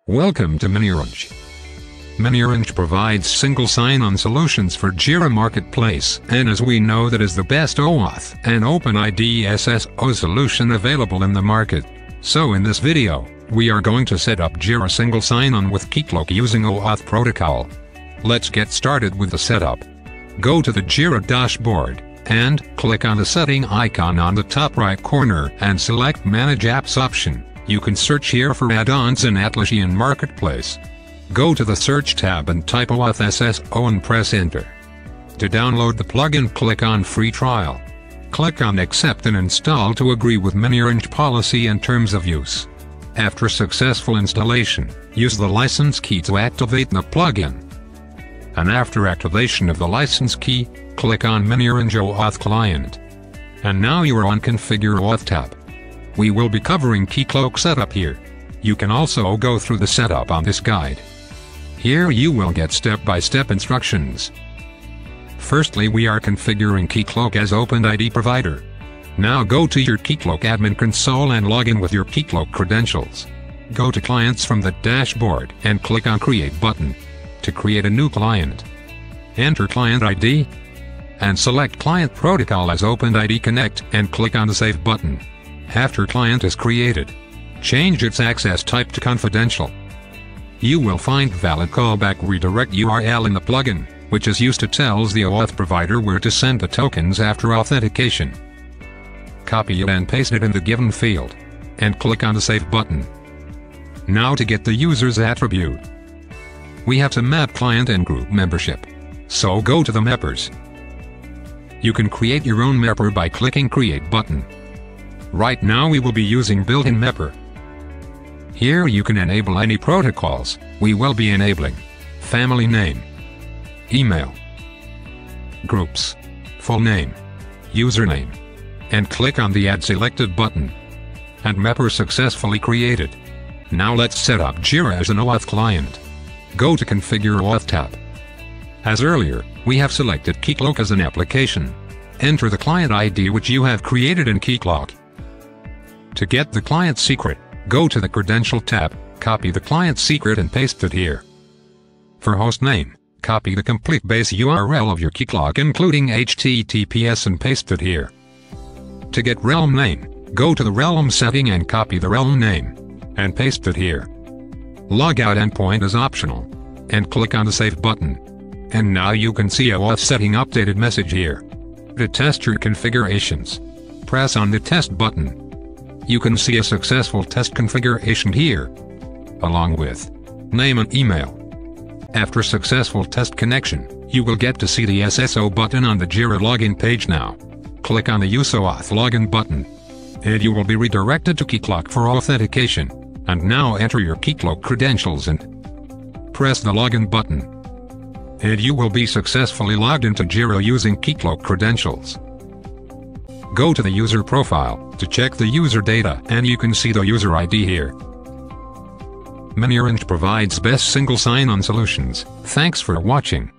Welcome to miniOrange. miniOrange provides single sign-on solutions for Jira Marketplace, and as we know, that is the best OAuth and OIDC SSO solution available in the market. So in this video, we are going to set up Jira Single Sign-on with Keycloak using OAuth protocol. Let's get started with the setup. Go to the Jira dashboard, and click on the setting icon on the top right corner and select Manage Apps option. You can search here for add-ons in Atlassian Marketplace. Go to the Search tab and type OAuth SSO and press Enter. To download the plugin, click on Free Trial. Click on Accept and Install to agree with miniOrange policy and terms of use. After successful installation, use the license key to activate the plugin. And after activation of the license key, click on miniOrange OAuth Client. And now you are on Configure OAuth tab. We will be covering Keycloak setup here. You can also go through the setup on this guide. Here you will get step-by-step instructions. Firstly, we are configuring Keycloak as OIDC Provider. Now go to your Keycloak admin console and log in with your Keycloak credentials. Go to Clients from the dashboard and click on Create button. To create a new client, enter Client ID and select Client Protocol as OIDC Connect and click on the Save button. After client is created, change its access type to confidential. You will find valid callback redirect URL in the plugin, which is used to tells the OAuth provider where to send the tokens after authentication. Copy it and paste it in the given field, and click on the Save button. Now to get the user's attribute, we have to map client and group membership. So go to the mappers. You can create your own mapper by clicking Create button. Right now we will be using built-in mapper. Here you can enable any protocols. We will be enabling family name, email, groups, full name, username, and click on the Add Selected button. And mapper successfully created. Now let's set up Jira as an OAuth client. Go to Configure OAuth tab. As earlier, we have selected Keycloak as an application. Enter the client ID which you have created in Keycloak. To get the client secret, go to the Credential tab, copy the client secret and paste it here. For host name, copy the complete base URL of your Keycloak including HTTPS and paste it here. To get realm name, go to the realm setting and copy the realm name, and paste it here. Logout endpoint is optional, and click on the Save button. And now you can see a OAuth setting updated message here. To test your configurations, press on the Test button. You can see a successful test configuration here, along with name and email. After successful test connection, you will get to see the SSO button on the Jira login page now. Click on the Use OAuth login button, and you will be redirected to Keycloak for authentication. And now enter your Keycloak credentials and press the login button. And you will be successfully logged into Jira using Keycloak credentials. Go to the user profile to check the user data and you can see the user ID here. miniOrange provides best single sign-on solutions. Thanks for watching.